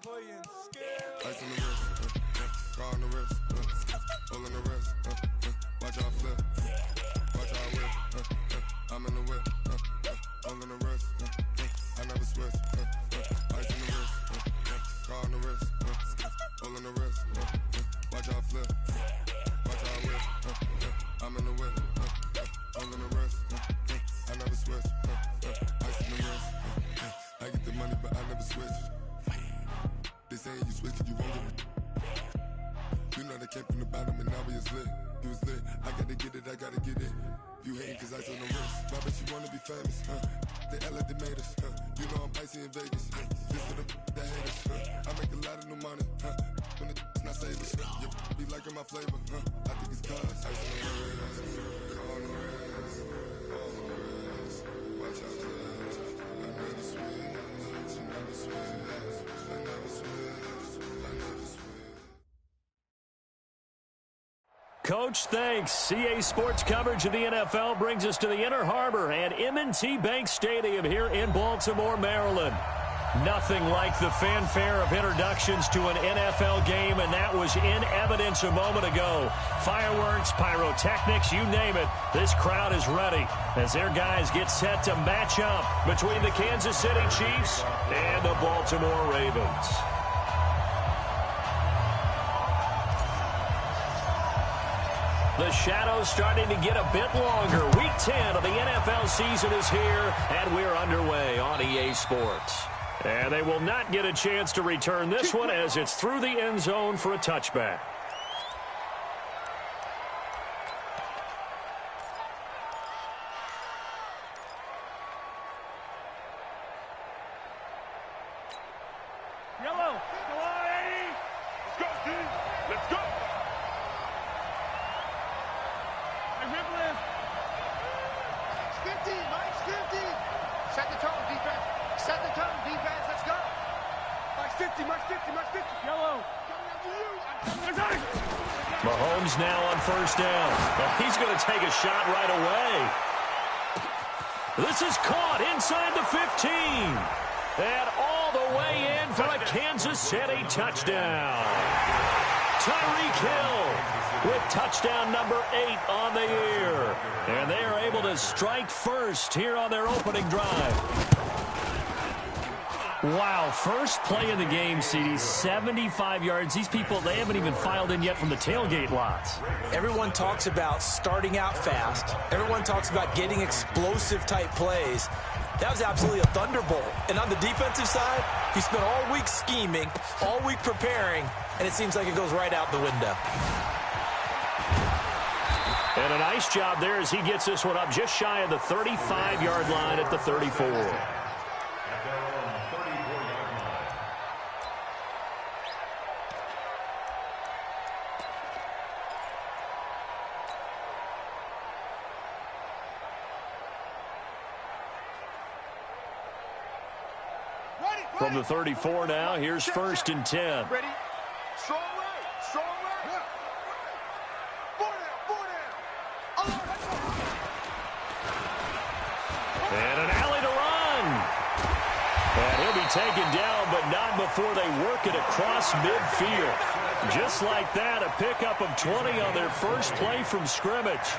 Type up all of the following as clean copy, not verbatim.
Ice on the wrist, car on the wrist, all on the wrist, watch out flip, watch out whip, I'm in the whip, all on the wrist, I never switch, ice on the wrist, car on the wrist, all on the wrist, watch out flip, watch out whip, I'm in the whip, all on the wrist, I never switch, ice on the wrist, I get the money but I never switch. They saying you switch and you won't get it. You know they came from the bottom and now we is lit. You was lit, I gotta get it, I gotta get it. You hating cause ice on the wrist. Why bet you wanna be famous, They LA they made us, You know I'm icy in Vegas, This for the haters, I make a lot of new money, When it's not savers, You be liking my flavor, I think it's cause ice on the wrist, car on the wrist, all on the wrist, watch out flash, I never switch, you never switch. Coach, thanks. CA Sports coverage of the NFL brings us to the Inner Harbor and M&T Bank Stadium here in Baltimore, Maryland. Nothing like the fanfare of introductions to an NFL game, and that was in evidence a moment ago. Fireworks, pyrotechnics, you name it. This crowd is ready as their guys get set to match up between the Kansas City Chiefs and the Baltimore Ravens. The shadow's starting to get a bit longer. Week 10 of the NFL season is here, and we're underway on EA Sports. And they will not get a chance to return this one as it's through the end zone for a touchback. Yellow. Go on, Eddie. Let's go, team. Let's go. Hey, Ripley. 50, Mike's 50. Set the tone, defense. Set the tone, defense. Let's go. Mike's 50, Mike's 50, Mike's 50. Yellow. Mahomes now on first down. Well, he's going to take a shot right away. This is caught inside the 15. And all the way in for a Kansas City touchdown. Tyreek Hill with touchdown number 8 on the year. And they are able to strike first here on their opening drive. Wow, first play of the game, CD, 75 yards. These people, they haven't even filed in yet from the tailgate lots. Everyone talks about starting out fast. Everyone talks about getting explosive-type plays. That was absolutely a thunderbolt. And on the defensive side, he spent all week scheming, all week preparing, and it seems like it goes right out the window. And a nice job there as he gets this one up just shy of the 35-yard line at the 34. From the 34 now, here's first and 10. Ready? Strong right. Strong right. Four down. And an alley to run. And he'll be taken down, but not before they work it across midfield. Just like that, a pickup of 20 on their first play from scrimmage.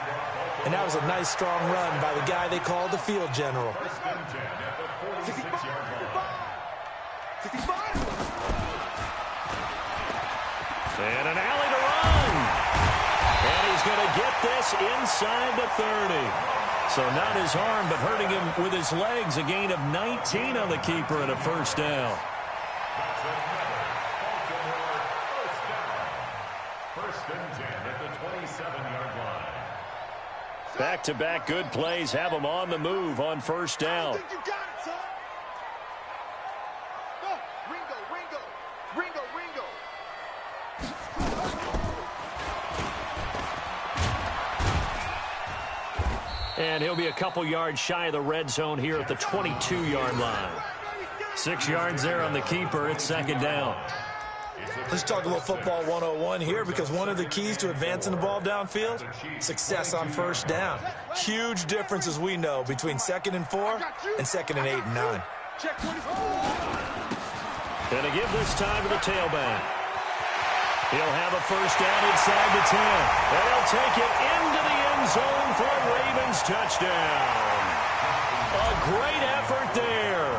And that was a nice, strong run by the guy they call the field general. And an alley to run. And he's going to get this inside the 30. So not his arm, but hurting him with his legs. A gain of 19 on the keeper and a first down. First and 10 at the 27-yard line. Back-to-back good plays have him on the move on first down. And he'll be a couple yards shy of the red zone here at the 22-yard line. 6 yards there on the keeper. It's second down. Let's talk a little football 101 here, because one of the keys to advancing the ball downfield, success on first down. Huge difference, as we know, between 2nd and 4 and 2nd and 8 and 9. Gonna give this time to the tailback. He'll have a first down inside the 10. And he'll take it into the end zone for a Ravens touchdown. A great effort there.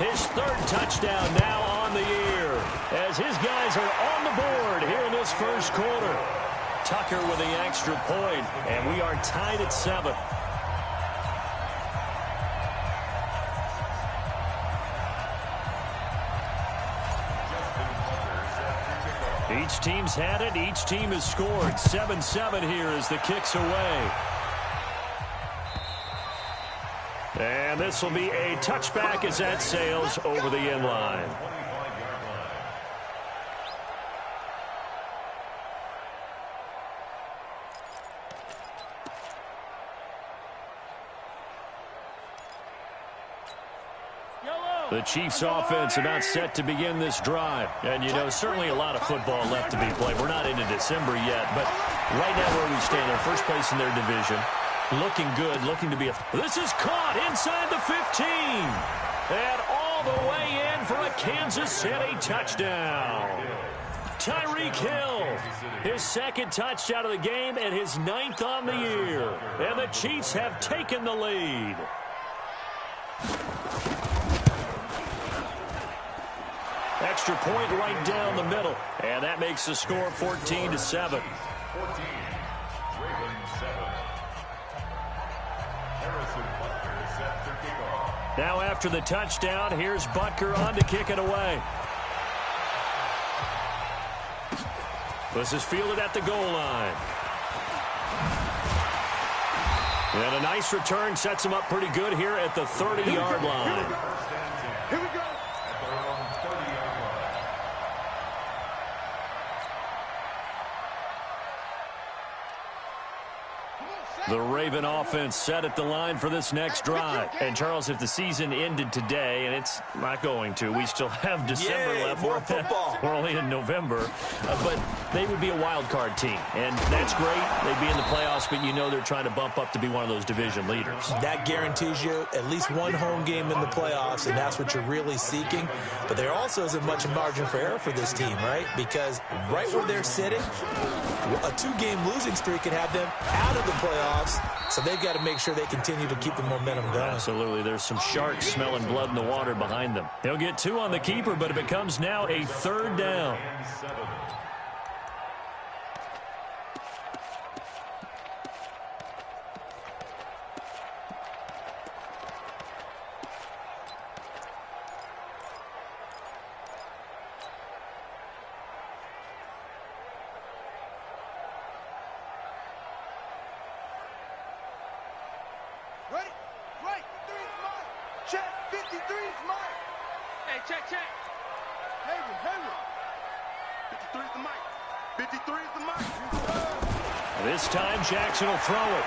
His third touchdown now on the year as his guys are on the board here in this first quarter. Tucker with the extra point, and we are tied at 7. Each team's had it. Each team has scored. 7-7 here as the kick's away. And this will be a touchback as that sails over the end line. The Chiefs offense about set to begin this drive. And, you know, certainly a lot of football left to be played. We're not into December yet, but right now where we stand, they're first place in their division. Looking good, looking to be a... This is caught inside the 15. And all the way in for a Kansas City touchdown. Tyreek Hill, his second touchdown of the game and his 9th on the year. And the Chiefs have taken the lead. Extra point right down the middle. And that makes the score 14-7. 14. Ravens 7. Now after the touchdown, here's Butker on to kick it away. This is fielded at the goal line. And a nice return sets him up pretty good here at the 30-yard line. Here we go. The Raven offense set at the line for this next drive. And, Charles, if the season ended today, and it's not going to, we still have December left. More football. We're only in November. But they would be a wild card team. And that's great. They'd be in the playoffs, but you know they're trying to bump up to be one of those division leaders. That guarantees you at least one home game in the playoffs, and that's what you're really seeking. But there also isn't much margin for error for this team, right? Because right where they're sitting, a 2-game losing streak could have them out of the playoffs. So they've got to make sure they continue to keep the momentum going. Absolutely. There's some sharks smelling blood in the water behind them. They'll get 2 on the keeper, but it becomes now a 3rd down. Ready? Right. 3 is mine. Check. 53 is mine. Hey, check. Hayward. 53 is the mic. 53 is the mic. This time Jackson will throw it.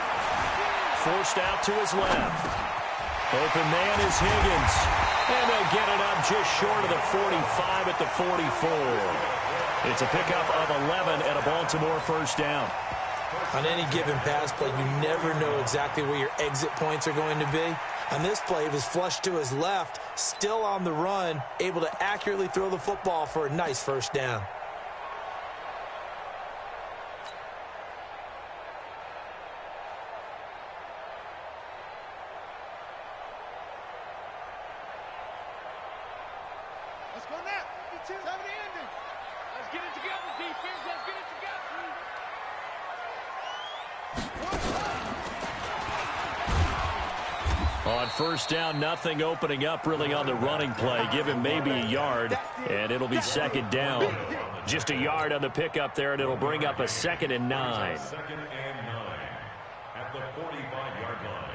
Forced out to his left. Open man is Higgins. And they'll get it up just short of the 45 at the 44. It's a pickup of 11 and a Baltimore first down. On any given pass play, you never know exactly where your exit points are going to be. On this play, it was flushed to his left, still on the run, able to accurately throw the football for a nice first down. Let's go now. 52. Time of the ending. Let's get it together, defense. Let's get it together. On first down, nothing opening up really on the running play. Give him maybe a yard, and it'll be 2nd down. Just a yard on the pickup there, and it'll bring up a 2nd and 9. 2nd and 9 at the 45-yard line.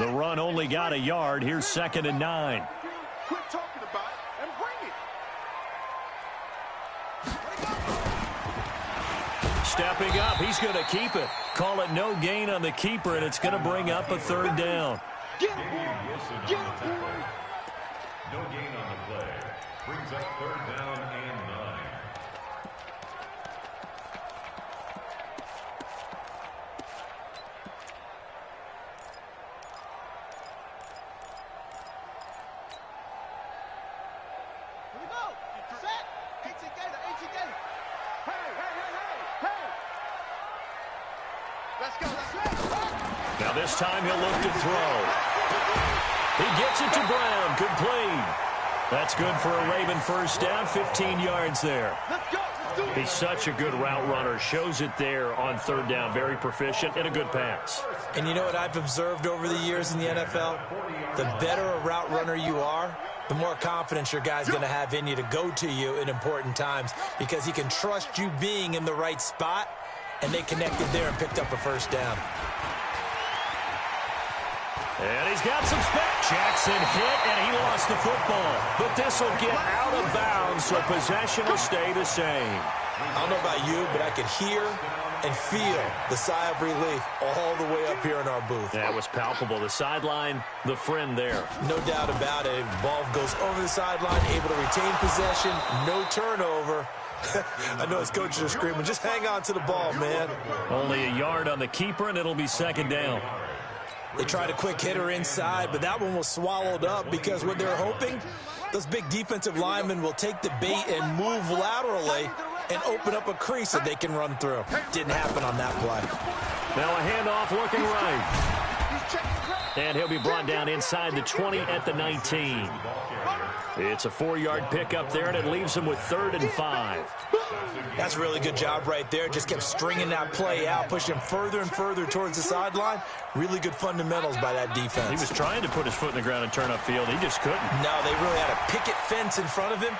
The run only got a yard. Here's 2nd and 9. Quit talking about it and bring it. Stepping up, he's going to keep it. Call it no gain on the keeper, and it's going to bring up a 3rd down. Get him, Get him, No gain on the play. Brings up 3rd down and 9. Now this time he'll look to throw. He gets it to Brown. Complete. That's good for a Raven first down, 15 yards there. He's such a good route runner. Shows it there on third down. Very proficient and a good pass. And you know what I've observed over the years in the NFL? The better a route runner you are, the more confidence your guy's going to have in you to go to you in important times because he can trust you being in the right spot, and they connected there and picked up a first down. And he's got some space. Jackson hit, and he lost the football. But this will get out of bounds, so possession will stay the same. I don't know about you, but I could hear and feel the sigh of relief all the way up here in our booth. That was palpable. The sideline, the friend there. No doubt about it. Ball goes over the sideline, able to retain possession, no turnover. I know his coaches are screaming, just hang on to the ball, man. Only a yard on the keeper, and it'll be second down. They tried a quick hitter inside, but that one was swallowed up because what they're hoping, those big defensive linemen will take the bait and move laterally and open up a crease that they can run through. Didn't happen on that play. Now a handoff looking right. And he'll be brought down inside the 20 at the 19. It's a 4-yard pickup there, and it leaves him with 3rd and 5. That's a really good job right there. Just kept stringing that play out, pushing him further and further towards the sideline. Really good fundamentals by that defense. He was trying to put his foot in the ground and turn upfield. He just couldn't. No, they really had a picket fence in front of him.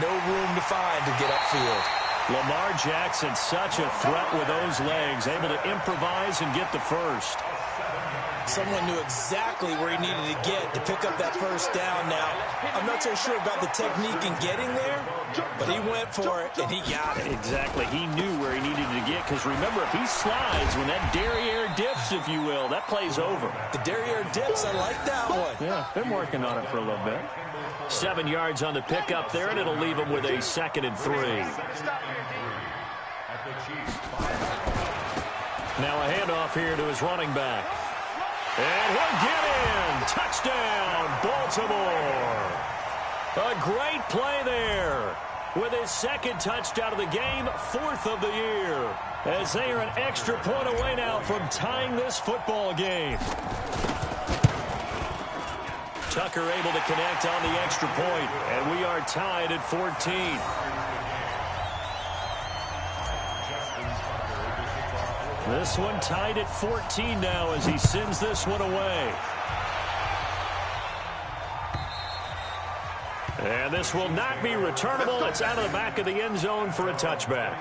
No room to find to get upfield. Lamar Jackson, such a threat with those legs, able to improvise and get the first. Someone knew exactly where he needed to get to pick up that first down. Now, I'm not so sure about the technique in getting there, but he went for it, and he got it. Exactly. He knew where he needed to get, because remember, if he slides, when that derriere dips, if you will, that play's over. The derriere dips, I like that one. Yeah, been working on it for a little bit. 7 yards on the pickup there, and it'll leave him with a 2nd and 3. Now a handoff here to his running back. And he'll get in. Touchdown, Baltimore. A great play there. With his 2nd touchdown of the game, 4th of the year. As they are an extra point away now from tying this football game. Tucker able to connect on the extra point, and we are tied at 14. This one tied at 14 now as he sends this one away. And this will not be returnable. It's out of the back of the end zone for a touchback.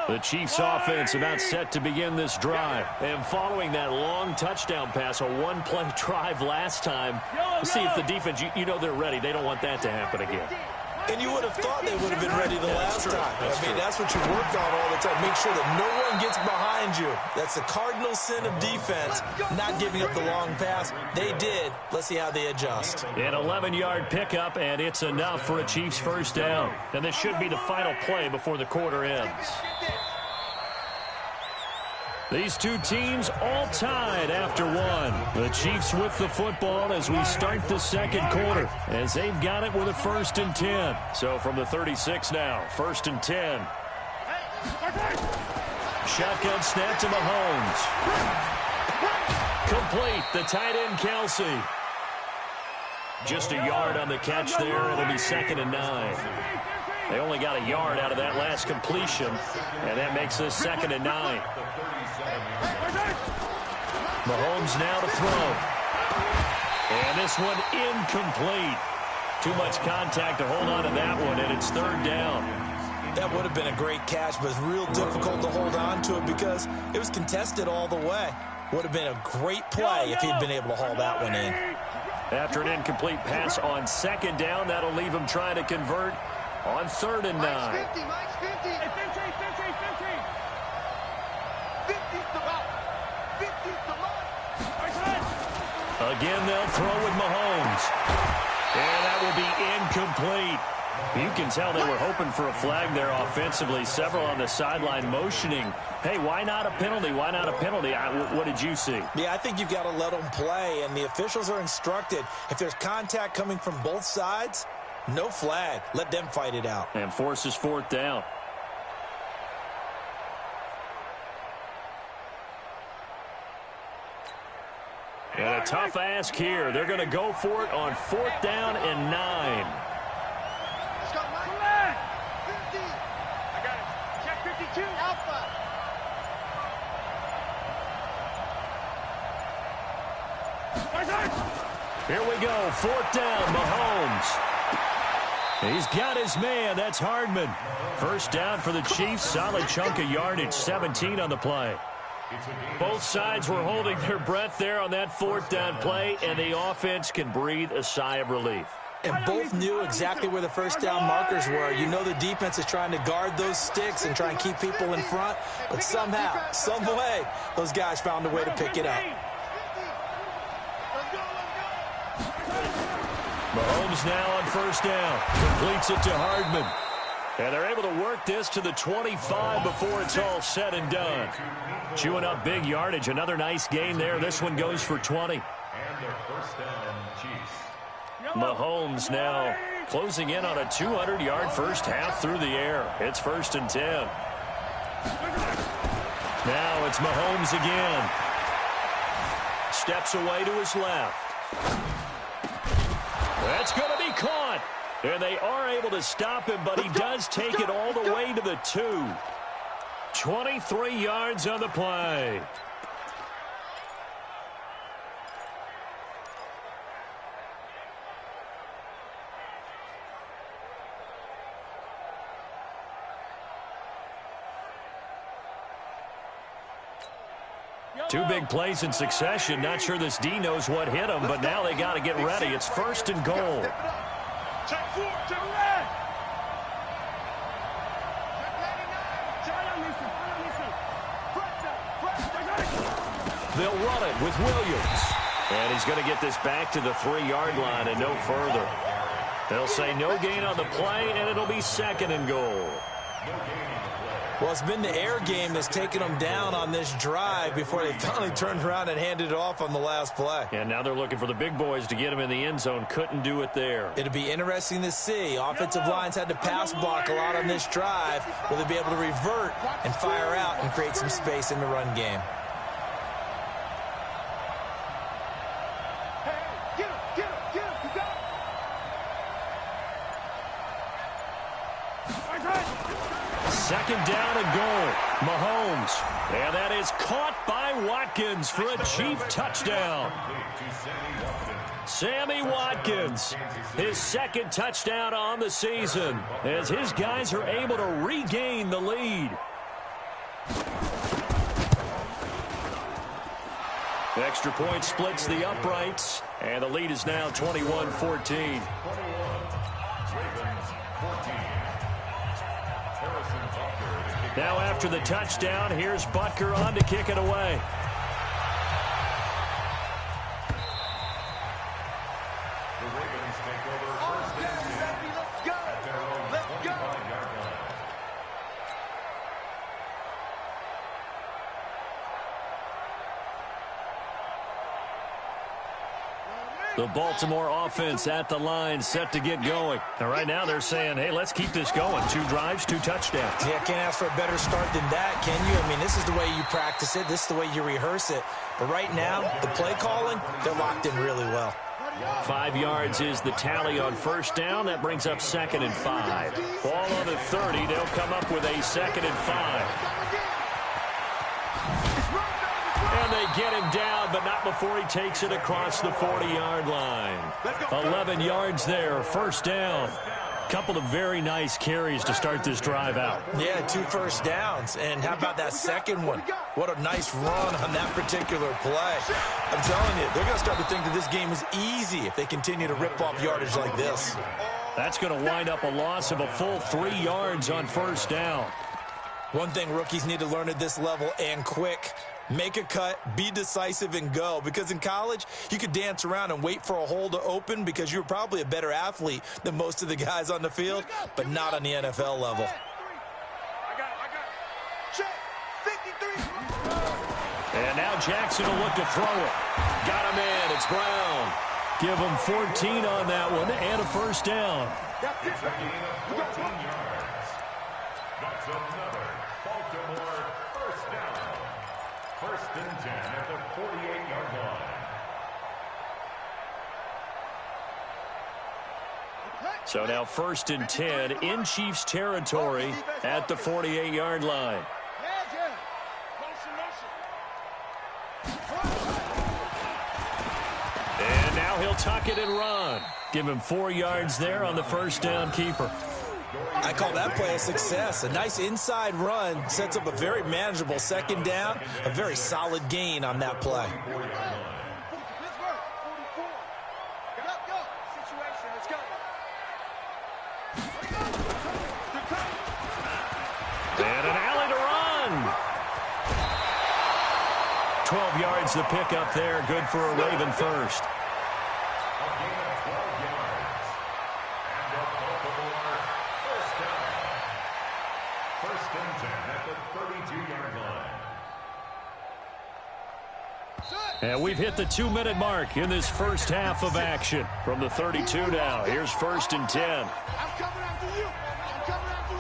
The Chiefs offense about set to begin this drive. And following that long touchdown pass, a one-play drive last time, let's see if the defense, you know they're ready. They don't want that to happen again. And you would have thought they would have been ready the last time. I mean, that's what you worked on all the time. Make sure that no one gets behind you. That's the cardinal sin of defense, not giving up the long pass. They did. Let's see how they adjust. An 11-yard pickup, and it's enough for a Chiefs first down. And this should be the final play before the quarter ends. These two teams all tied after one. The Chiefs with the football as we start the second quarter, as they've got it with a 1st and 10. So from the 36 now, 1st and 10. Shotgun snap to Mahomes. Complete, the tight end Kelsey. Just a yard on the catch there. It'll be 2nd and 9. They only got a yard out of that last completion, and that makes this 2nd and 9. Mahomes now to throw. And this one incomplete. Too much contact to hold on to that one, and it's 3rd down. That would have been a great catch, but it's real difficult to hold on to it because it was contested all the way. Would have been a great play if he'd been able to haul that one in. After an incomplete pass on 2nd down, that'll leave him trying to convert on 3rd and 9. Again, they'll throw with Mahomes. And that will be incomplete. You can tell they were hoping for a flag there offensively. Several on the sideline motioning, hey, why not a penalty? Why not a penalty? What did you see? Yeah, I think you've got to let them play, and the officials are instructed, if there's contact coming from both sides, no flag. Let them fight it out. And forces fourth down. And a tough ask here. They're going to go for it on 4th down and 9. Here we go, 4th down, Mahomes. He's got his man, that's Hardman. First down for the Chiefs, solid chunk of yardage, 17 on the play. Both sides were holding their breath there on that 4th down play, and the offense can breathe a sigh of relief. And both knew exactly where the first down markers were. You know the defense is trying to guard those sticks and try and keep people in front, but somehow, some way, those guys found a way to pick it up. Mahomes now on first down. Completes it to Hardman. And they're able to work this to the 25 before it's all said and done. Chewing up big yardage. Another nice gain there. This one goes for 20. And their first down, Chiefs. Mahomes now closing in on a 200-yard first half through the air. It's 1st and 10. Now it's Mahomes again. Steps away to his left. That's going to be caught. And they are able to stop him, but he does take it all the way to the 2. 23 yards on the play. Two big plays in succession. Not sure this D knows what hit him, but now they got to get ready. It's 1st and goal. Check 4 to the left. They'll run it with Williams. And he's going to get this back to the 3-yard line and no further. They'll say no gain on the play, and it'll be 2nd and goal. Well, it's been the air game that's taken them down on this drive before they finally turned around and handed it off on the last play. And now they're looking for the big boys to get him in the end zone. Couldn't do it there. It'll be interesting to see. Offensive lines had to pass block a lot on this drive. Will they be able to revert and fire out and create some space in the run game? Second down and goal. Mahomes. And that is caught by Watkins for a Chief touchdown. Sammy Watkins, his 2nd touchdown on the season, as his guys are able to regain the lead. Extra point splits the uprights, and the lead is now 21-14. Now after the touchdown, here's Butker on to kick it away. The Ravens take over first and 10 at their own 25-yard line. The Baltimore offense at the line, set to get going. And right now they're saying, hey, let's keep this going. 2 drives, 2 touchdowns. Yeah, can't ask for a better start than that, can you? I mean, this is the way you practice it. This is the way you rehearse it. But right now, the play calling, they're locked in really well. 5 yards is the tally on first down. That brings up 2nd and 5. Ball on the 30. They'll come up with a 2nd and 5. And they get him down, but not before he takes it across the 40-yard line. 11 yards there, first down. Couple of very nice carries to start this drive out. Yeah, 2 first downs. And how about that second one? What a nice run on that particular play. I'm telling you, they're going to start to think that this game is easy if they continue to rip off yardage like this. That's going to wind up a loss of a full 3 yards on first down. One thing rookies need to learn at this level and quick, Make a cut, be decisive, and go. Because in college, you could dance around and wait for a hole to open because you were probably a better athlete than most of the guys on the field, but not on the NFL level. I got it. Check. 53. And now Jackson will look to throw it. Got him in. It's Brown. Give him 14 on that one and a first down. It's a gain of 14 yards. That's another Baltimore first down. First and 10 at the 48-yard line. So now first and 10 in Chiefs territory at the 48-yard line. And now he'll tuck it and run. Give him 4 yards there on the first down keeper. I call that play a success. A nice inside run sets up a very manageable second down. A very solid gain on that play. And an alley to run. 12 yards the pickup there. Good for a Raven first. And we've hit the 2-minute mark in this first half of action. From the 32 now, here's first and 10. I'm coming after you. I'm coming after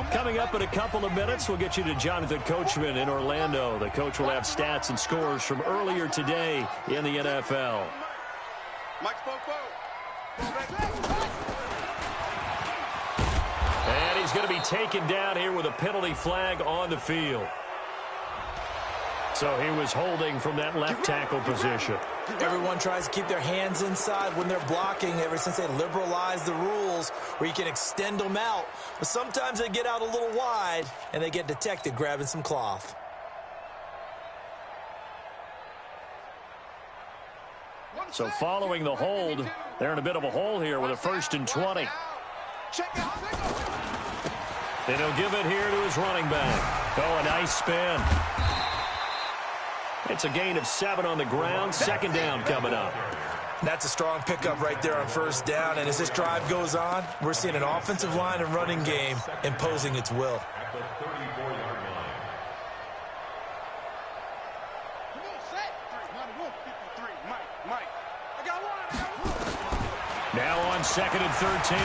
you. Coming up in a couple of minutes, we'll get you to Jonathan Coachman in Orlando. The coach will have stats and scores from earlier today in the NFL. Mike Spoke. And he's going to be taken down here with a penalty flag on the field. So he was holding from that left tackle position. Everyone tries to keep their hands inside when they're blocking ever since they liberalized the rules where you can extend them out. But sometimes they get out a little wide and they get detected grabbing some cloth. So following the hold, they're in a bit of a hole here with a first and 20. And he'll give it here to his running back. Oh, a nice spin. It's a gain of 7 on the ground. Second down coming up. That's a strong pickup right there on first down. And as this drive goes on, we're seeing an offensive line and running game imposing its will. At the 34-yard line. Now on second and 13.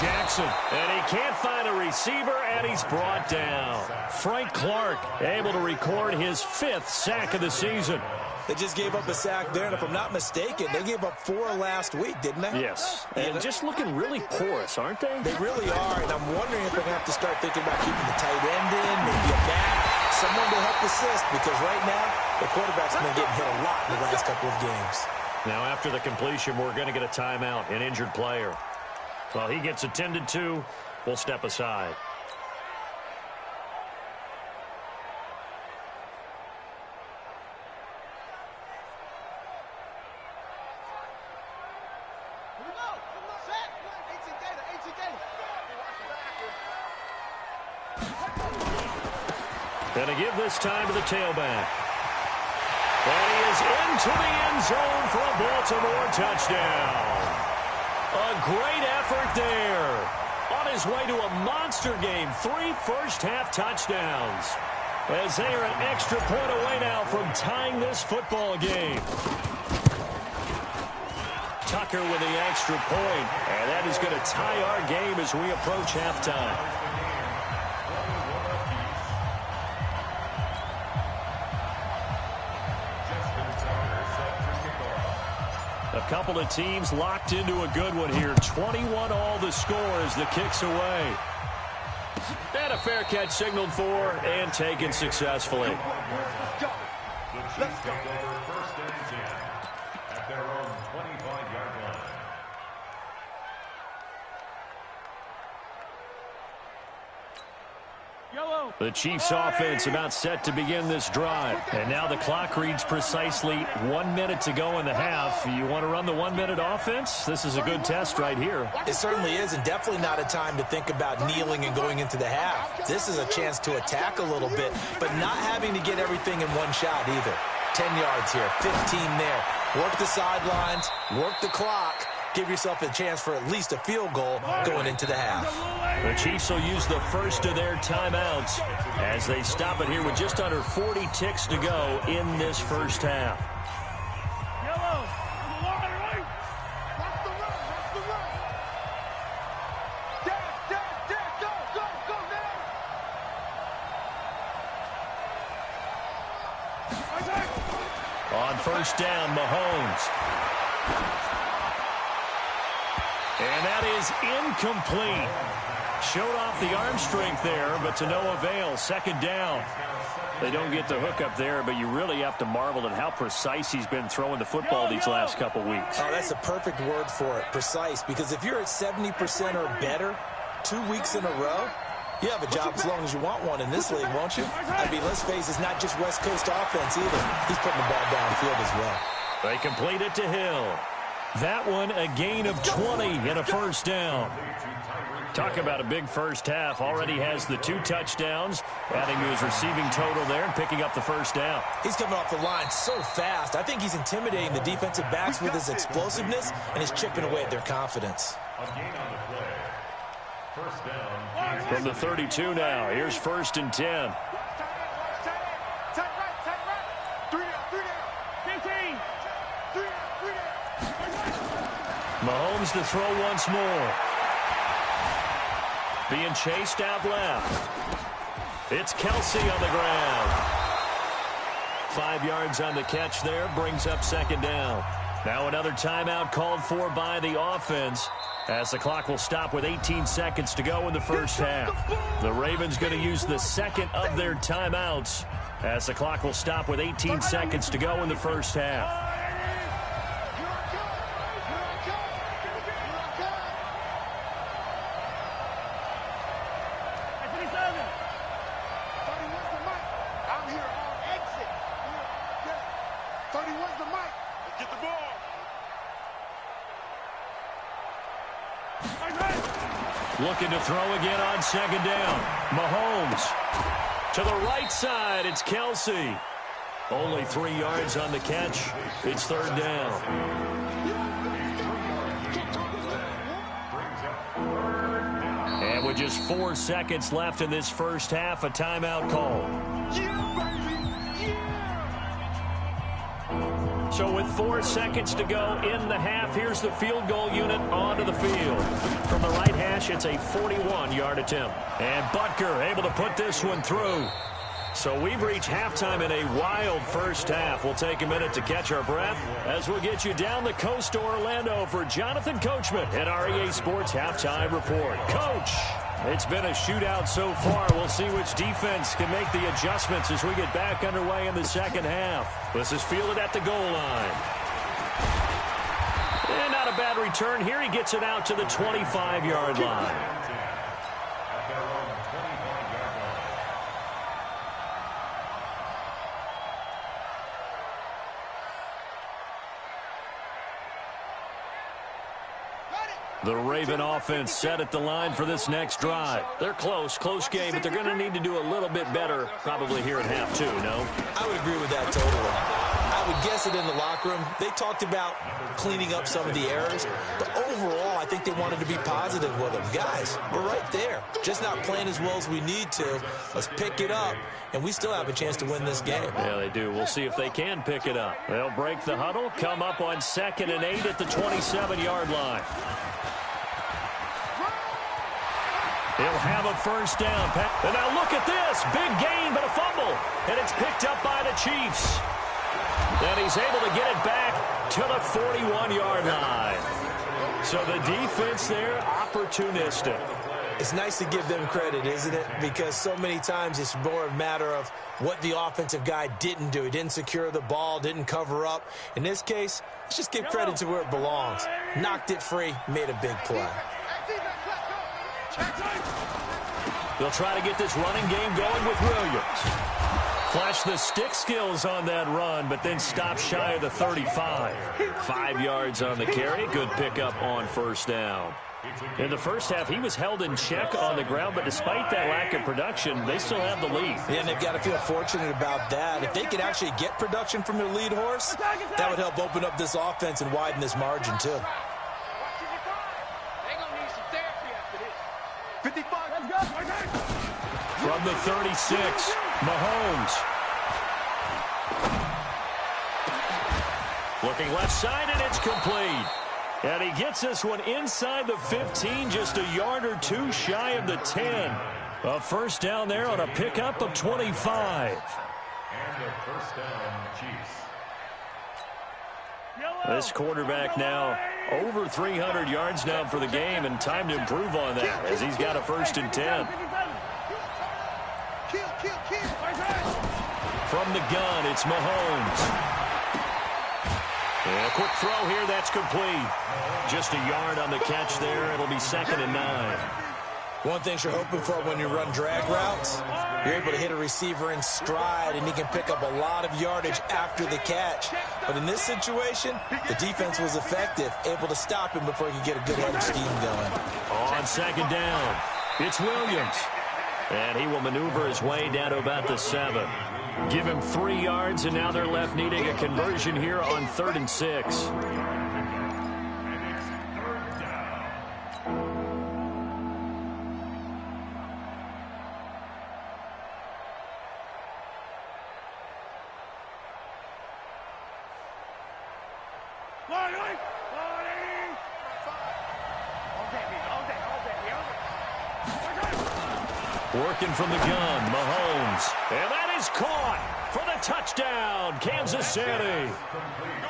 Jackson. And he can't find a receiver, and he's brought down. Frank Clark able to record his 5th sack of the season. They just gave up a sack there, and if I'm not mistaken, they gave up 4 last week, didn't they? Yes. And just looking really porous, aren't they? They really are, and I'm wondering if they're going to have to start thinking about keeping the tight end in, maybe a back, someone to help assist, because right now, the quarterback's been getting hit a lot in the last couple of games. Now, after the completion, we're going to get a timeout, an injured player. Well, he gets attended to. We'll step aside. And to give this time to the tailback. And he is into the end zone for a Baltimore touchdown. A great effort there. On his way to a monster game, 3 first-half touchdowns. As they are an extra point away now from tying this football game. Tucker with the extra point, and that is going to tie our game as we approach halftime. A couple of teams locked into a good one here. 21 all the score as the kick's away. And a fair catch signaled for and taken successfully. The Chiefs take over first and 10 at their own 25-yard line. The Chiefs offense about set to begin this drive. And now the clock reads precisely 1 minute to go in the half. You want to run the 1 minute offense? This is a good test right here. It certainly is, and definitely not a time to think about kneeling and going into the half. This is a chance to attack a little bit, but not having to get everything in one shot either. 10 yards here, 15 there. Work the sidelines, work the clock. Give yourself a chance for at least a field goal going into the half. The Chiefs will use the first of their timeouts as they stop it here with just under 40 ticks to go in this first half. On first down, Mahomes. And that is incomplete. Showed off the arm strength there, but to no avail. Second down. They don't get the hook up there, but you really have to marvel at how precise he's been throwing the football these last couple weeks. Oh, that's the perfect word for it, precise. Because if you're at 70% or better 2 weeks in a row, you have a job as long as you want one in this league, won't you? I mean, let's face it, it's not just West Coast offense either. He's putting the ball downfield as well. They complete it to Hill. That one a gain of 20 and a first down. Talk about a big first half. Already has the 2 touchdowns, adding to his receiving total there and picking up the first down. He's coming off the line so fast. I think he's intimidating the defensive backs with his explosiveness and he's chipping away at their confidence. A gain on the play. First down. From the 32 now. Here's 1st and 10. Mahomes to throw once more. Being chased out left. It's Kelsey on the ground. 5 yards on the catch there. Brings up second down. Now another timeout called for by the offense as the clock will stop with 18 seconds to go in the first half. The Ravens going to use the second of their timeouts as the clock will stop with 18 seconds to go in the first half. Looking to throw again on second down. Mahomes to the right side. It's Kelsey. Only 3 yards on the catch. It's third down. And with just 4 seconds left in this first half, a timeout call. So with 4 seconds to go in the half, here's the field goal unit onto the field. From the right hash, it's a 41-yard attempt. And Butker able to put this one through. So we've reached halftime in a wild first half. We'll take a minute to catch our breath as we'll get you down the coast to Orlando for Jonathan Coachman at our EA Sports Halftime Report. Coach, it's been a shootout so far. We'll see which defense can make the adjustments as we get back underway in the second half. This is fielded at the goal line. And not a bad return here. He gets it out to the 25-yard line. The Raven offense set at the line for this next drive. They're close game, but they're going to need to do a little bit better probably here at half two, no? I would agree with that totally. I would guess it in the locker room. They talked about cleaning up some of the errors, but overall I think they wanted to be positive with them. Guys, we're right there. Just not playing as well as we need to. Let's pick it up, and we still have a chance to win this game. Yeah, they do. We'll see if they can pick it up. They'll break the huddle, come up on 2nd and 8 at the 27-yard line. He'll have a first down. And now look at this. Big gain, but a fumble. And it's picked up by the Chiefs. And he's able to get it back to the 41-yard line. So the defense there, opportunistic. It's nice to give them credit, isn't it? Because so many times it's more a matter of what the offensive guy didn't do. He didn't secure the ball, didn't cover up. In this case, let's just give credit to where it belongs. Knocked it free, made a big play. They'll try to get this running game going with Williams. Flash the stick skills on that run, but then stop shy of the 35. 5 yards on the carry. Good pickup on first down. In the first half, he was held in check on the ground, but despite that lack of production, they still have the lead. Yeah, and they've got to feel fortunate about that. If they could actually get production from their lead horse, that would help open up this offense and widen this margin, too. From the 36, Mahomes. Looking left side, and it's complete. And he gets this one inside the 15, just a yard or two shy of the 10. A first down there on a pickup of 25. And a first down, Chiefs. This quarterback now over 300 yards now for the game, and time to improve on that as he's got a first and 10. From the gun, it's Mahomes. And a quick throw here, that's complete. Just a yard on the catch there. It'll be 2nd and 9. One thing you're hoping for when you run drag routes, you're able to hit a receiver in stride, and he can pick up a lot of yardage after the catch. But in this situation, the defense was effective, able to stop him before he could get a good headed scheme going. On 2nd down, it's Williams. And he will maneuver his way down to about the 7. Give him 3 yards, and now they're left needing a conversion here on 3rd and 6. Working from the gun, Mahomes. And that is caught for the touchdown, Kansas City.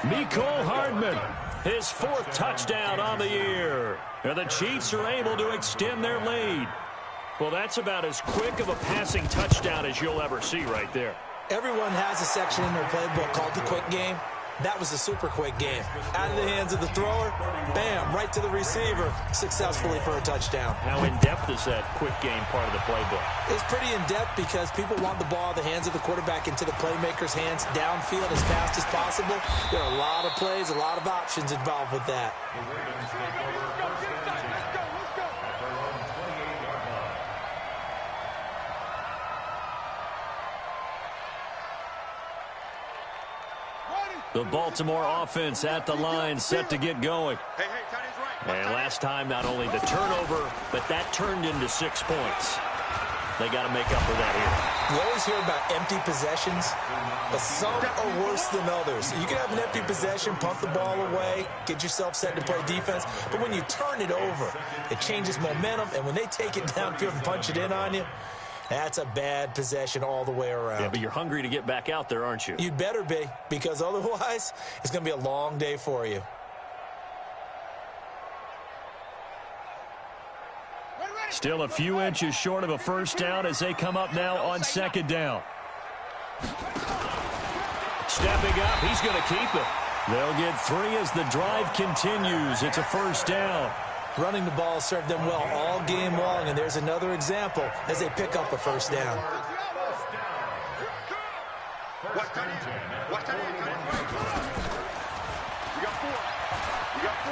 Mecole Hardman, his 4th touchdown on the year. And the Chiefs are able to extend their lead. Well, that's about as quick of a passing touchdown as you'll ever see right there. Everyone has a section in their playbook called the quick game. That was a super quick game. Out of the hands of the thrower, bam, right to the receiver, successfully for a touchdown. How in-depth is that quick game part of the playbook? It's pretty in-depth because people want the ball in the hands of the quarterback into the playmaker's hands downfield as fast as possible. There are a lot of plays, a lot of options involved with that. The Ravens take over first and 10 at their own 28-yard line. The Baltimore offense at the line, set to get going. And last time, not only the turnover, but that turned into 6 points. They got to make up for that here. You always hear about empty possessions, but some are worse than others. You can have an empty possession, pump the ball away, get yourself set to play defense, but when you turn it over, it changes momentum, and when they take it downfield and punch it in on you, that's a bad possession all the way around. Yeah, but you're hungry to get back out there, aren't you? You'd better be, because otherwise, it's going to be a long day for you. Still a few inches short of a first down as they come up now on 2nd down. Stepping up, he's going to keep it. They'll get 3 as the drive continues. It's a first down. Running the ball served them well all game long, and there's another example as they pick up a first down.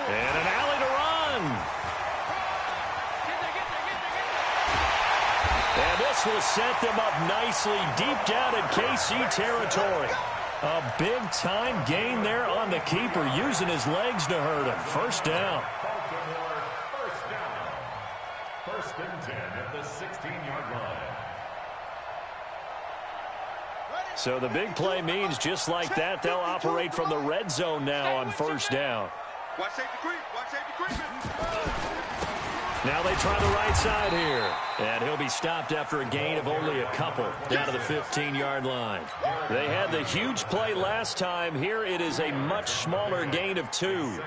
And an alley to run. And this will set them up nicely deep down in KC territory. A big-time gain there on the keeper, using his legs to hurt him. First down. Baltimore, first down. 1st and 10 at the 16-yard line. So the big play means just like that, they'll operate from the red zone now on first down. Watch safety creep. Watch safety creeping. Now they try the right side here. And he'll be stopped after a gain of only a couple down to the 15-yard line. They had the huge play last time. Here it is a much smaller gain of 2.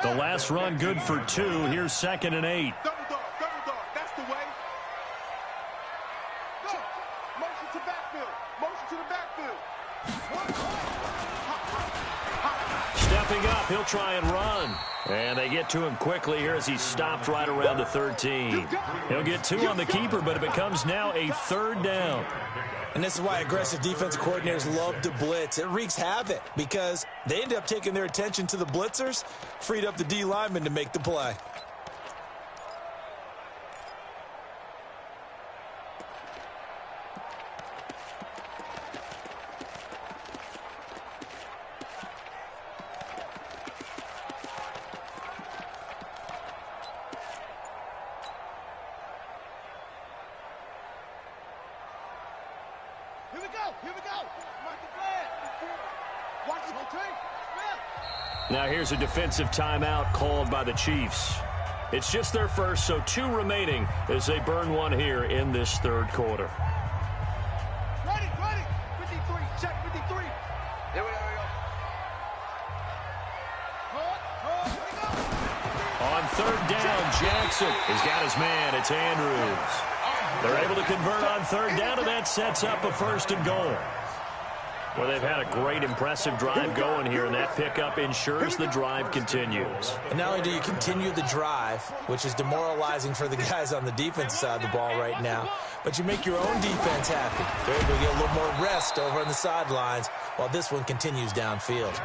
The last run good for 2. Here's 2nd and 8. Double dog. That's the way. Go. Motion to backfield. Motion to the backfield. Stepping up, he'll he'll try and run. And they get to him quickly here as he's stopped right around the 13. He'll get 2 on the keeper, but it becomes now a 3rd down. And this is why aggressive defensive coordinators love to blitz. It wreaks havoc because they end up taking their attention to the blitzers, freed up the D lineman to make the play. Now here's a defensive timeout called by the Chiefs. It's just their first, so 2 remaining as they burn 1 here in this 3rd quarter. Ready. 53, check 53. Here we go. On 3rd down, Jackson has got his man. It's Andrews. They're able to convert on 3rd down, and that sets up a 1st and goal. Well, they've had a great, impressive drive going here, and that pickup ensures the drive continues. And not only do you continue the drive, which is demoralizing for the guys on the defensive side of the ball right now, but you make your own defense happy. They're able to get a little more rest over on the sidelines while this one continues downfield.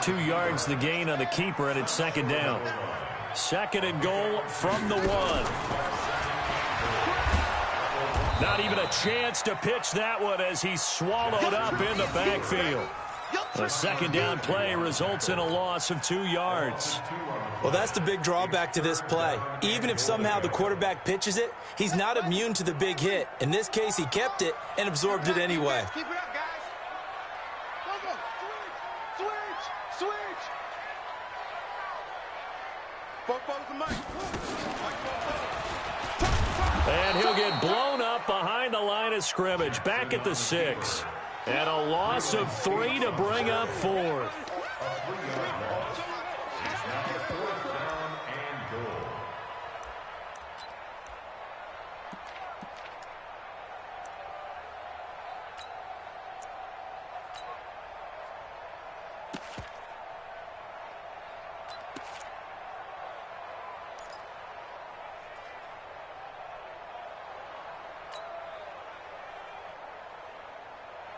2 yards the gain on the keeper, and it's 2nd down. 2nd and goal from the 1. Not even a chance to pitch that one as he's swallowed up in the backfield. A 2nd down play results in a loss of 2 yards. Well, that's the big drawback to this play. Even if somehow the quarterback pitches it, he's not immune to the big hit. In this case, he kept it and absorbed it anyway. Keep it up, guys. Go. Switch. And he'll get blown up behind the line of scrimmage, back at the 6. And a loss of 3 to bring up 4th.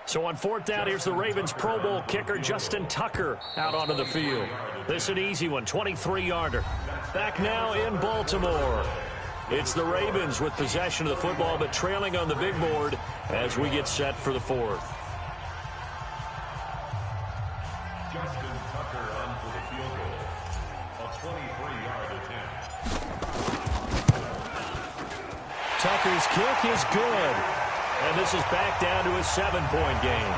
So on 4th down, here's the Ravens Pro Bowl kicker, Justin Tucker, out onto the field. This an easy one, 23-yarder. Back now in Baltimore. It's the Ravens with possession of the football, but trailing on the big board as we get set for the 4th. Justin Tucker on for the field goal. A 23-yard attempt. Tucker's kick is good. And this is back down to a 7-point game.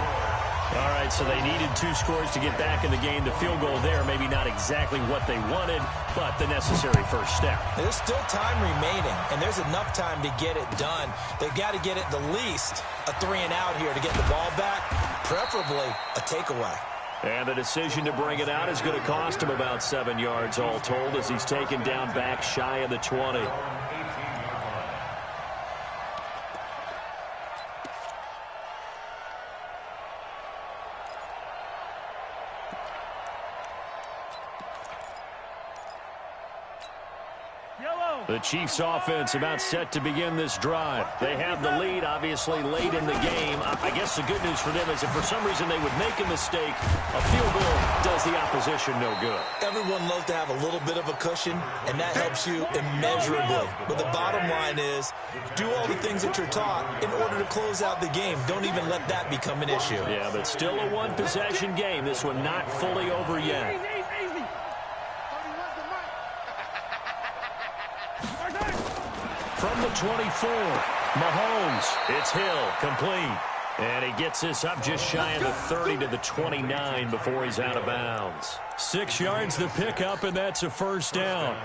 All right, so they needed 2 scores to get back in the game. The field goal there, maybe not exactly what they wanted, but the necessary first step. There's still time remaining, and there's enough time to get it done. They've got to get it the least a 3-and-out here to get the ball back, preferably a takeaway. And the decision to bring it out is going to cost him about 7 yards all told as he's taken down back shy of the 20. The Chiefs offense about set to begin this drive. They have the lead, obviously, late in the game. I guess the good news for them is if for some reason they would make a mistake, a field goal does the opposition no good. Everyone loves to have a little bit of a cushion, and that helps you immeasurably. But the bottom line is, do all the things that you're taught in order to close out the game. Don't even let that become an issue. Yeah, but still a one-possession game. This one not fully over yet. From the 24, Mahomes, it's Hill, complete. And he gets this up just shy of the 30 to the 29 before he's out of bounds. 6 yards the pickup, and that's a first down.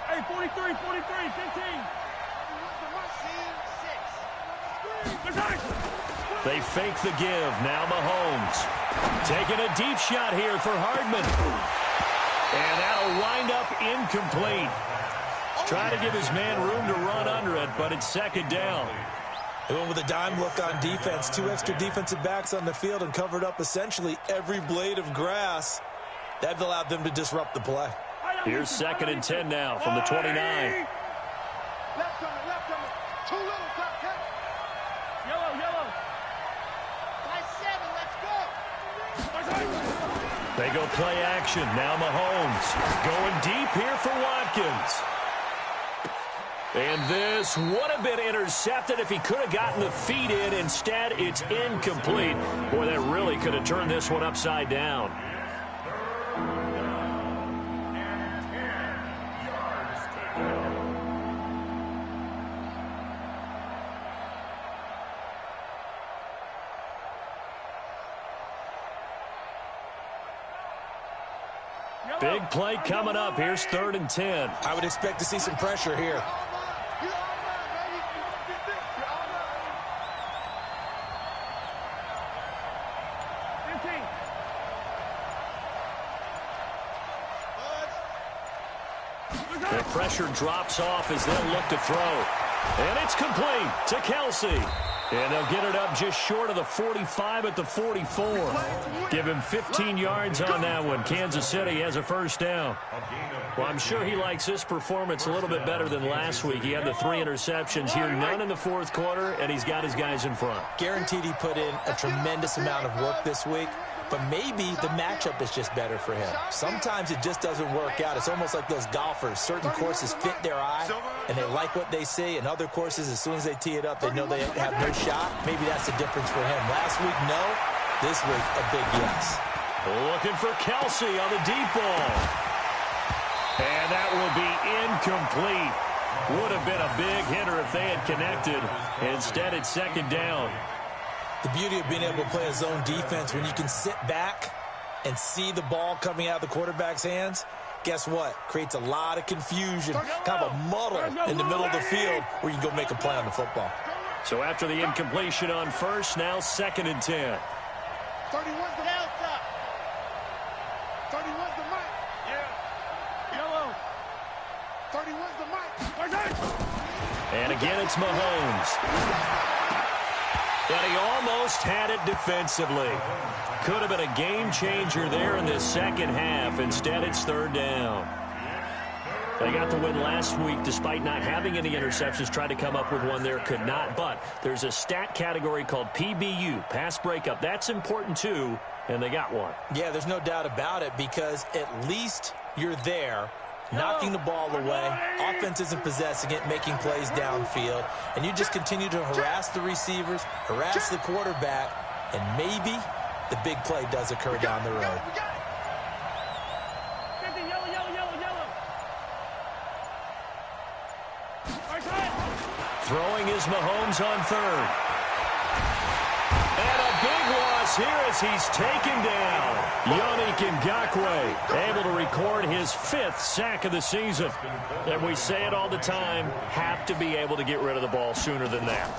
Hey, 43, 15. They fake the give. Now Mahomes. Taking a deep shot here for Hardman. And that'll wind up incomplete. Trying to give his man room to run under it, but it's second down. They went with a dime look on defense. 2 extra defensive backs on the field and covered up essentially every blade of grass. That allowed them to disrupt the play. Here's 2nd and 10 now from the 29. Left coming. Too little, top cut. Yellow. By 7, let's go. They go play action. Now Mahomes going deep here for Watkins. And this would have been intercepted if he could have gotten the feet in. Instead, it's incomplete. Boy, that really could have turned this one upside down. Big play coming up. Here's 3rd and 10. I would expect to see some pressure here. The pressure drops off as they'll look to throw. And it's complete to Kelsey. And they'll get it up just short of the 45 at the 44. Give him 15 yards on that one. Kansas City has a first down. Well, I'm sure he likes his performance a little bit better than last week. He had the 3 interceptions here, none in the 4th quarter, and he's got his guys in front. Guaranteed he put in a tremendous amount of work this week, but maybe the matchup is just better for him. Sometimes it just doesn't work out. It's almost like those golfers. Certain courses fit their eye, and they like what they see, and other courses, as soon as they tee it up, they know they have no shot. Maybe that's the difference for him. Last week, no. This week, a big yes. Looking for Kelsey on the deep ball. And that will be incomplete. Would have been a big hitter if they had connected. Instead, it's 2nd down. The beauty of being able to play a zone defense, when you can sit back and see the ball coming out of the quarterback's hands, guess what? Creates a lot of confusion, kind of a muddle in the middle of the field where you can go make a play on the football. So after the incompletion on first, now 2nd and 10. 31's the Delta. 31's the mic. Yeah. Yellow. 31's the mic. And again, it's Mahomes. And he almost had it defensively. Could have been a game changer there in this second half. Instead, it's 3rd down. They got the win last week despite not having any interceptions. Tried to come up with one there, could not. But there's a stat category called PBU, pass breakup. That's important too, and they got one. Yeah, there's no doubt about it, because at least you're there knocking the ball away. Offense isn't possessing it, making plays downfield. And you just continue to harass the receivers, harass the quarterback, and maybe the big play does occur down the road. Throwing is Mahomes on 3rd. And a big loss here as he's taken down. Yannick Ngakoue able to record his 5th sack of the season. And we say it all the time, have to be able to get rid of the ball sooner than that.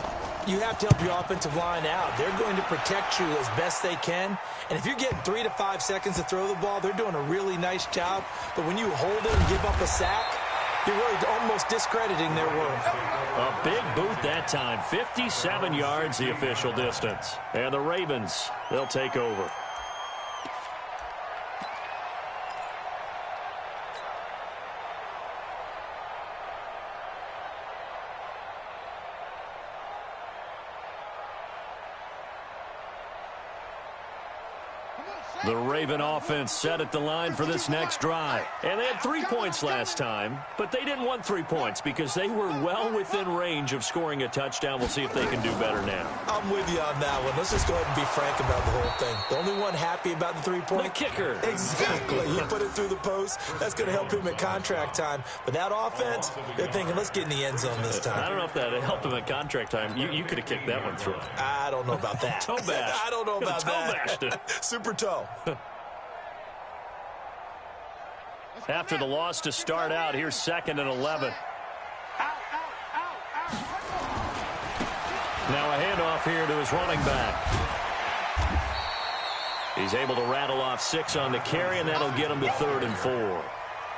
You have to help your offensive line out. They're going to protect you as best they can. And if you're getting 3 to 5 seconds to throw the ball, they're doing a really nice job. But when you hold it and give up a sack, you're really almost discrediting their work. A big boot that time. 57 yards the official distance. And the Ravens, they'll take over. The Raven offense set at the line for this next drive. And they had 3 points last time, but they didn't want 3 points because they were well within range of scoring a touchdown. We'll see if they can do better now. I'm with you on that one. Let's just go ahead and be frank about the whole thing. The only one happy about the 3-point? The kicker. Exactly. He put it through the post. That's going to help him at contract time. But that offense, they're thinking, let's get in the end zone this time. I don't know if that helped him at contract time. You could have kicked that one through. I don't know about that. Toe bash. I don't know about toe bashed it. Super toe. After the loss to start out, here's 2nd and 11. Now a handoff here to his running back. He's able to rattle off 6 on the carry, and that'll get him to 3rd and 4.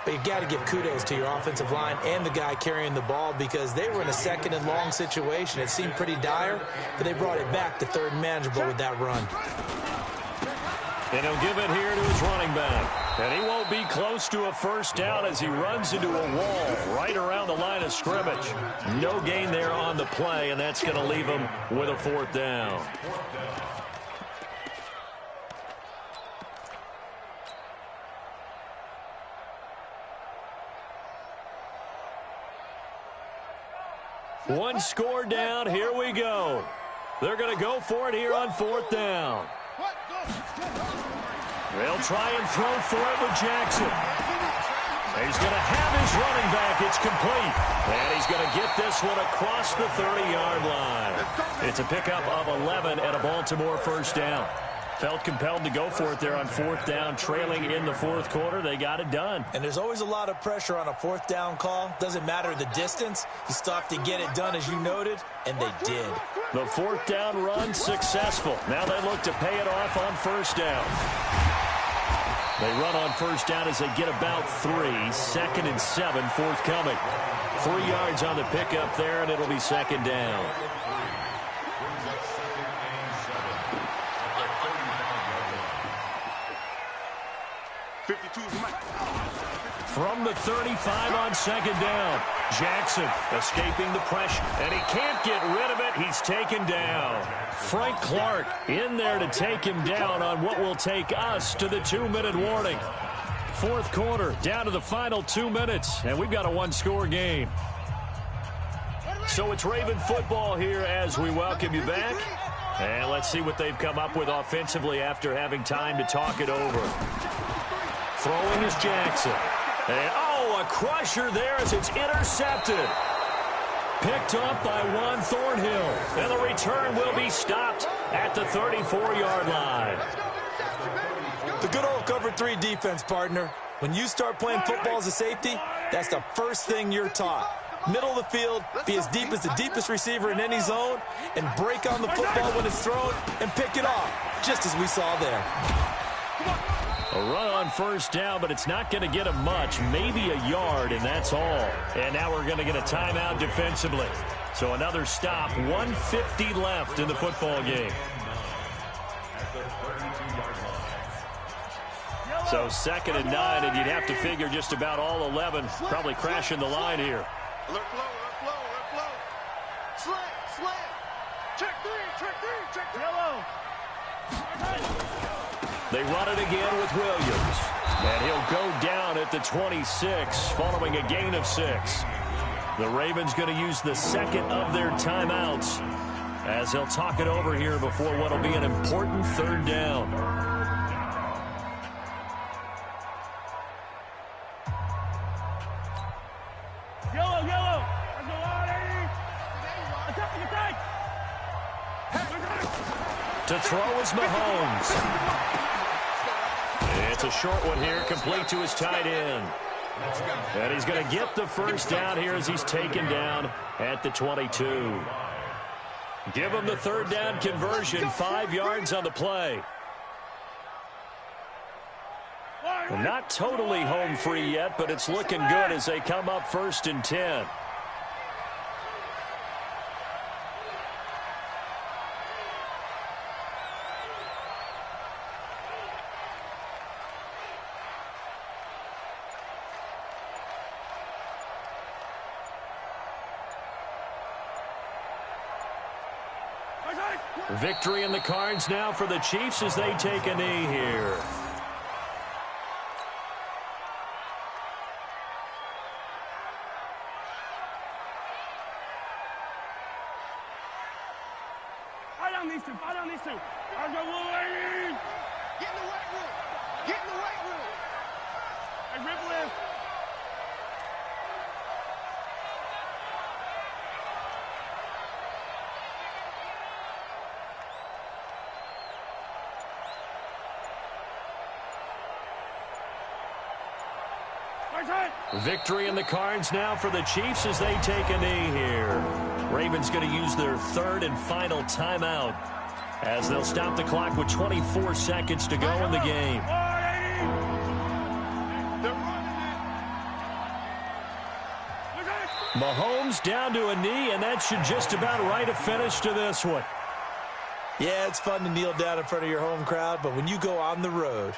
But you got to give kudos to your offensive line and the guy carrying the ball because they were in a 2nd and long situation. It seemed pretty dire, but they brought it back to 3rd and manageable with that run. And he'll give it here to his running back. And he won't be close to a first down as he runs into a wall right around the line of scrimmage. No gain there on the play, and that's going to leave him with a 4th down. One score down. Here we go. They're going to go for it here on 4th down. They'll try and throw for it with Jackson. He's going to have his running back. It's complete. And he's going to get this one across the 30-yard line. It's a pickup of 11 and a Baltimore first down. Felt compelled to go for it there on 4th down, trailing in the 4th quarter. They got it done. And there's always a lot of pressure on a 4th down call. Doesn't matter the distance. You still have to get it done, as you noted, and they did. The 4th down run successful. Now they look to pay it off on 1st down. They run on 1st down as they get about 3. 2nd and 7 forthcoming. 3 yards on the pickup there, and it'll be 2nd down. From the 35 on 2nd down. Jackson escaping the pressure, and he can't get rid of it. He's taken down. Frank Clark in there to take him down on what will take us to the 2-minute warning. 4th quarter, down to the final 2 minutes, and we've got a 1-score game. So it's Raven football here as we welcome you back. And let's see what they've come up with offensively after having time to talk it over. Throwing is Jackson. And, a crusher there as it's intercepted. Picked up by Juan Thornhill. And the return will be stopped at the 34-yard line. The good old cover 3 defense, partner. When you start playing football as a safety, that's the first thing you're taught. Middle of the field, be as deep as the deepest receiver in any zone, and break on the football when it's thrown and pick it off, just as we saw there. A run on 1st down, but it's not going to get him much, maybe a yard, and that's all. And now we're going to get a timeout defensively. So another stop, 1:50 left in the football game. So 2nd and 9, and you'd have to figure just about all 11 probably crashing the line here. Alert flow, alert flow, alert flow. Slant. Check 3. Yellow. They run it again with Williams. And he'll go down at the 26 following a gain of 6. The Ravens going to use the 2nd of their timeouts as they'll talk it over here before what will be an important 3rd down. Yellow. Let's go on, Attack. To throw is Mahomes. It's a short one here, complete to his tight end. And he's going to get the first down here as he's taken down at the 22. Give him the 3rd down conversion, 5 yards on the play. Not totally home free yet, but it's looking good as they come up 1st and 10. Victory in the cards now for the Chiefs as they take a knee here. Fight on these two. Let's go, Wolverine. Get in the weight room. Hey, rip lift. Victory in the cards now for the Chiefs as they take a knee here. Ravens going to use their third and final timeout as they'll stop the clock with 24 seconds to go in the game. Mahomes down to a knee, and that should just about write a finish to this one. Yeah, it's fun to kneel down in front of your home crowd, but when you go on the road